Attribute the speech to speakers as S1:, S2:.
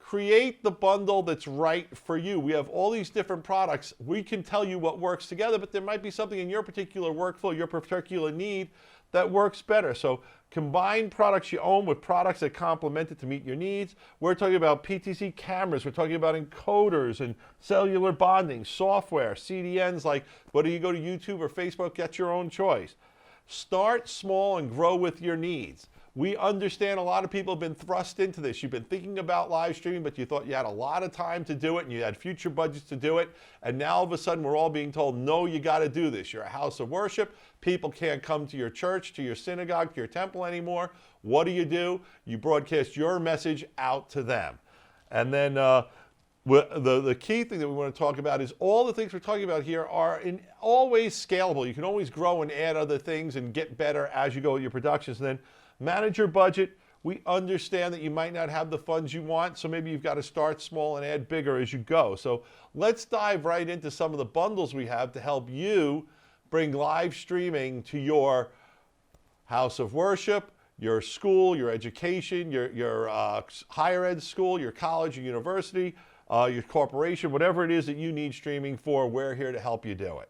S1: create the bundle that's right for you. We have all these different products. We can tell you what works together, but there might be something in your particular workflow, your particular need that works better. So combine products you own with products that complement it to meet your needs. We're talking about PTZ cameras. We're talking about encoders and cellular bonding, software, CDNs, like whether you go to YouTube or Facebook, get your own choice. Start small and grow with your needs. We understand a lot of people have been thrust into this. You've been thinking about live streaming, but you thought you had a lot of time to do it and you had future budgets to do it. And now all of a sudden we're all being told, no, you got to do this. You're a house of worship. People can't come to your church, to your synagogue, to your temple anymore. What do? You broadcast your message out to them. And then the key thing that we want to talk about is all the things we're talking about here are always scalable. You can always grow and add other things and get better as you go with your productions. And then manage your budget. We understand that you might not have the funds you want, so maybe you've got to start small and add bigger as you go. So let's dive right into some of the bundles we have to help you bring live streaming to your house of worship, your school, your education, your higher ed school, your college or university, your corporation, whatever it is that you need streaming for, we're here to help you do it.